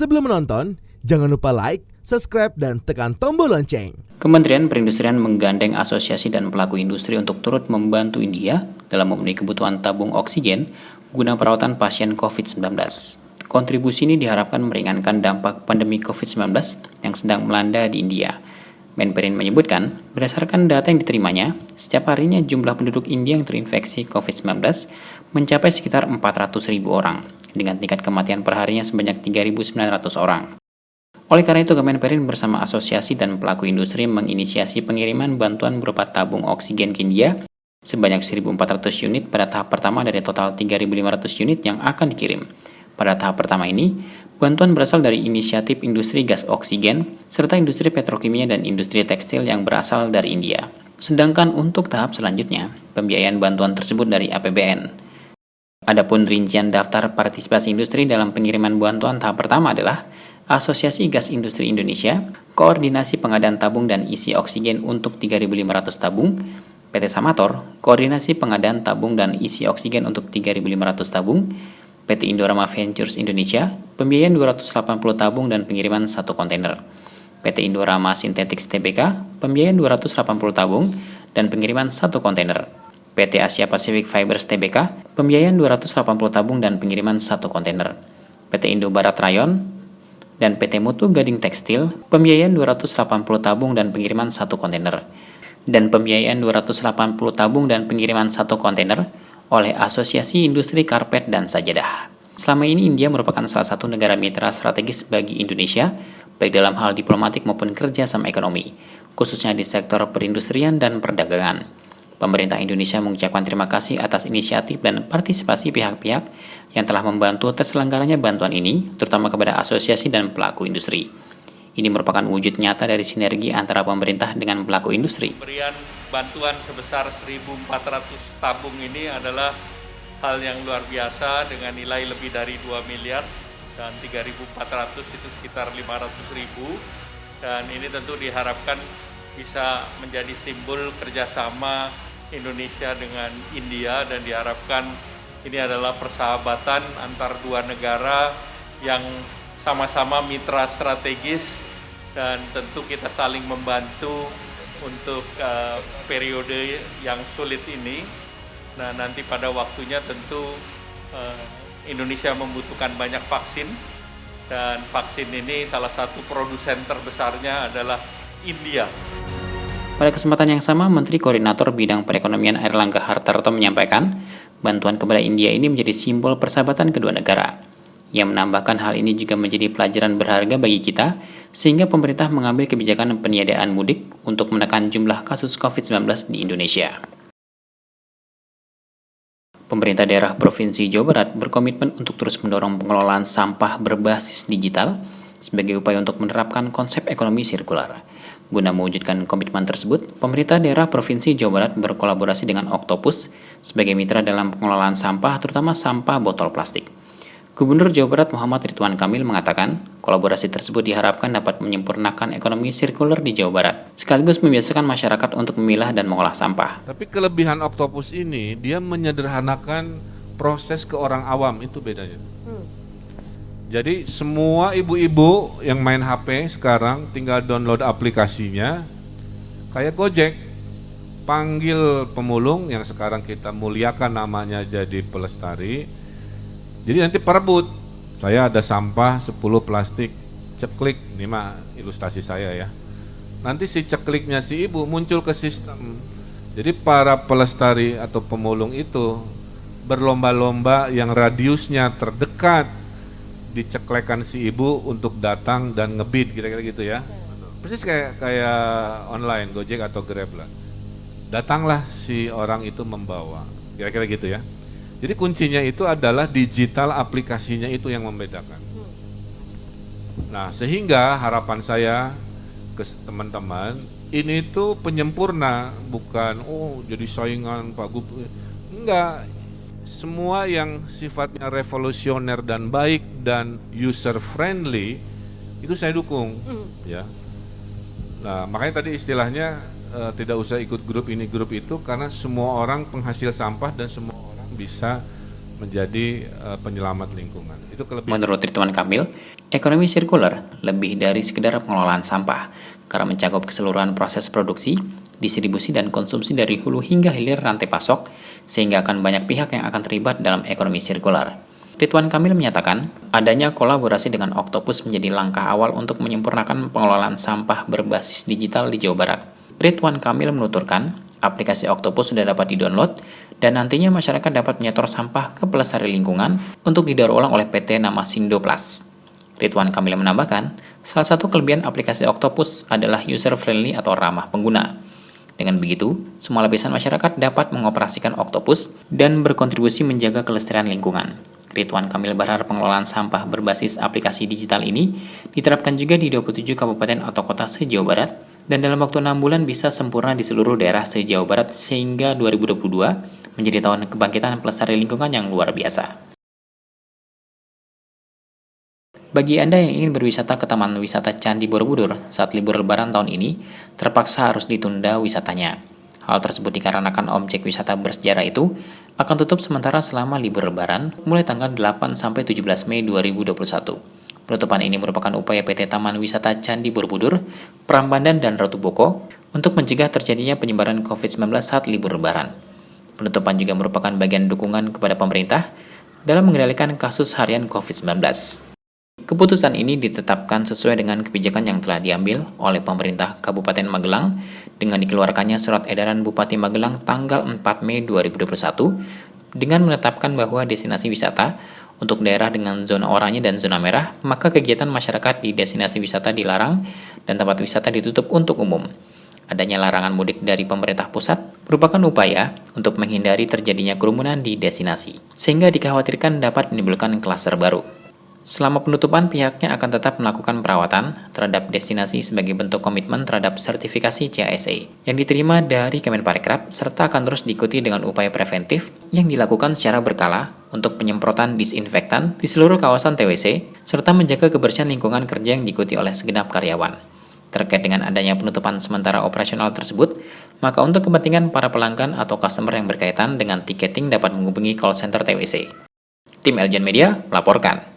Sebelum menonton, jangan lupa like, subscribe, dan tekan tombol lonceng. Kementerian Perindustrian menggandeng asosiasi dan pelaku industri untuk turut membantu India dalam memenuhi kebutuhan tabung oksigen guna perawatan pasien COVID-19. Kontribusi ini diharapkan meringankan dampak pandemi COVID-19 yang sedang melanda di India. Menperin menyebutkan, berdasarkan data yang diterimanya, setiap harinya jumlah penduduk India yang terinfeksi COVID-19 mencapai sekitar 400.000 orang, dengan tingkat kematian perharinya sebanyak 3.900 orang. Oleh karena itu, Kemenperin bersama asosiasi dan pelaku industri menginisiasi pengiriman bantuan berupa tabung oksigen ke India sebanyak 1.400 unit pada tahap pertama dari total 3.500 unit yang akan dikirim. Pada tahap pertama ini, bantuan berasal dari inisiatif industri gas oksigen serta industri petrokimia dan industri tekstil yang berasal dari India. Sedangkan untuk tahap selanjutnya, pembiayaan bantuan tersebut dari APBN. Adapun rincian daftar partisipasi industri dalam pengiriman bantuan tahap pertama adalah Asosiasi Gas Industri Indonesia, Koordinasi Pengadaan Tabung dan Isi Oksigen untuk 3.500 tabung, PT Samator, Koordinasi Pengadaan Tabung dan Isi Oksigen untuk 3.500 tabung, PT Indorama Ventures Indonesia, pembiayaan 280 tabung dan pengiriman 1 kontainer, PT Indorama Synthetics Tbk, pembiayaan 280 tabung dan pengiriman 1 kontainer, PT Asia Pacific Fibers Tbk, pembiayaan 280 tabung dan pengiriman 1 kontainer, PT Indo Barat Rayon, dan PT Mutu Gading Tekstil, pembiayaan 280 tabung dan pengiriman 1 kontainer, dan pembiayaan 280 tabung dan pengiriman 1 kontainer oleh Asosiasi Industri Karpet dan Sajadah. Selama ini India merupakan salah satu negara mitra strategis bagi Indonesia, baik dalam hal diplomatik maupun kerjasama ekonomi, khususnya di sektor perindustrian dan perdagangan. Pemerintah Indonesia mengucapkan terima kasih atas inisiatif dan partisipasi pihak-pihak yang telah membantu terselenggaranya bantuan ini, terutama kepada asosiasi dan pelaku industri. Ini merupakan wujud nyata dari sinergi antara pemerintah dengan pelaku industri. Pemberian bantuan sebesar 1.400 tabung ini adalah hal yang luar biasa dengan nilai lebih dari 2 miliar dan 3.400 itu sekitar 500.000, dan ini tentu diharapkan bisa menjadi simbol kerjasama Indonesia dengan India, dan diharapkan ini adalah persahabatan antar dua negara yang sama-sama mitra strategis, dan tentu kita saling membantu untuk periode yang sulit ini. Nah, nanti pada waktunya tentu Indonesia membutuhkan banyak vaksin, dan vaksin ini salah satu produsen terbesarnya adalah India. Pada kesempatan yang sama, Menteri Koordinator Bidang Perekonomian Airlangga Hartarto menyampaikan, bantuan kepada India ini menjadi simbol persahabatan kedua negara. Ia menambahkan hal ini juga menjadi pelajaran berharga bagi kita, sehingga pemerintah mengambil kebijakan peniadaan mudik untuk menekan jumlah kasus COVID-19 di Indonesia. Pemerintah daerah Provinsi Jawa Barat berkomitmen untuk terus mendorong pengelolaan sampah berbasis digital sebagai upaya untuk menerapkan konsep ekonomi sirkular. Guna mewujudkan komitmen tersebut, pemerintah daerah Provinsi Jawa Barat berkolaborasi dengan Octopus sebagai mitra dalam pengelolaan sampah, terutama sampah botol plastik. Gubernur Jawa Barat Muhammad Ridwan Kamil mengatakan, kolaborasi tersebut diharapkan dapat menyempurnakan ekonomi sirkular di Jawa Barat, sekaligus membiasakan masyarakat untuk memilah dan mengolah sampah. Tapi kelebihan Octopus ini, dia menyederhanakan proses ke orang awam, itu bedanya. Jadi semua ibu-ibu yang main HP sekarang tinggal download aplikasinya, kayak Gojek, panggil pemulung yang sekarang kita muliakan namanya jadi pelestari. Jadi nanti perebut, saya ada sampah 10 plastik, ceklik, ini mah ilustrasi saya ya. Nanti si cekliknya si ibu muncul ke sistem. Jadi para pelestari atau pemulung itu berlomba-lomba yang radiusnya terdekat diceklekan si ibu untuk datang dan ngebid, kira-kira gitu ya. Persis kayak online Gojek atau Grab lah. Datanglah si orang itu membawa, kira-kira gitu ya. Jadi kuncinya itu adalah digital aplikasinya itu yang membedakan. Nah, sehingga harapan saya ke teman-teman, ini tuh penyempurna, bukan jadi saingan Pak Gubernur. Enggak. Semua yang sifatnya revolusioner dan baik dan user friendly itu saya dukung, ya. Nah, makanya tadi istilahnya tidak usah ikut grup ini grup itu, karena semua orang penghasil sampah dan semua orang bisa menjadi penyelamat lingkungan. Itu kelebihan. Menurut Ridwan Kamil, ekonomi sirkular lebih dari sekedar pengelolaan sampah, karena mencakup keseluruhan proses produksi, distribusi, dan konsumsi dari hulu hingga hilir rantai pasok, sehingga akan banyak pihak yang akan terlibat dalam ekonomi sirkular. Ridwan Kamil menyatakan, adanya kolaborasi dengan Octopus menjadi langkah awal untuk menyempurnakan pengelolaan sampah berbasis digital di Jawa Barat. Ridwan Kamil menuturkan, aplikasi Octopus sudah dapat di-download, dan nantinya masyarakat dapat menyetor sampah ke pelestari lingkungan untuk didaur ulang oleh PT Namasindo Plus. Ridwan Kamil menambahkan, salah satu kelebihan aplikasi Octopus adalah user-friendly atau ramah pengguna. Dengan begitu, semua lapisan masyarakat dapat mengoperasikan Octopus dan berkontribusi menjaga kelestarian lingkungan. Ridwan Kamil berharap pengelolaan sampah berbasis aplikasi digital ini diterapkan juga di 27 kabupaten atau kota se-Jawa Barat, dan dalam waktu 6 bulan bisa sempurna di seluruh daerah se-Jawa Barat sehingga 2022 menjadi tahun kebangkitan pelestari lingkungan yang luar biasa. Bagi Anda yang ingin berwisata ke Taman Wisata Candi Borobudur saat libur Lebaran tahun ini, terpaksa harus ditunda wisatanya. Hal tersebut dikarenakan objek wisata bersejarah itu akan tutup sementara selama libur Lebaran mulai tanggal 8 sampai 17 Mei 2021. Penutupan ini merupakan upaya PT Taman Wisata Candi Borobudur, Prambanan, dan Ratu Boko untuk mencegah terjadinya penyebaran COVID-19 saat libur Lebaran. Penutupan juga merupakan bagian dukungan kepada pemerintah dalam mengendalikan kasus harian COVID-19. Keputusan ini ditetapkan sesuai dengan kebijakan yang telah diambil oleh pemerintah Kabupaten Magelang dengan dikeluarkannya surat edaran Bupati Magelang tanggal 4 Mei 2021 dengan menetapkan bahwa destinasi wisata untuk daerah dengan zona oranye dan zona merah, maka kegiatan masyarakat di destinasi wisata dilarang dan tempat wisata ditutup untuk umum. Adanya larangan mudik dari pemerintah pusat merupakan upaya untuk menghindari terjadinya kerumunan di destinasi, sehingga dikhawatirkan dapat menimbulkan klaster baru. Selama penutupan, pihaknya akan tetap melakukan perawatan terhadap destinasi sebagai bentuk komitmen terhadap sertifikasi CASA yang diterima dari Kemenparekraf, serta akan terus diikuti dengan upaya preventif yang dilakukan secara berkala untuk penyemprotan disinfektan di seluruh kawasan TWC, serta menjaga kebersihan lingkungan kerja yang diikuti oleh segenap karyawan. Terkait dengan adanya penutupan sementara operasional tersebut, maka untuk kepentingan para pelanggan atau customer yang berkaitan dengan tiketing dapat menghubungi call center TWC. Tim Eljan Media melaporkan.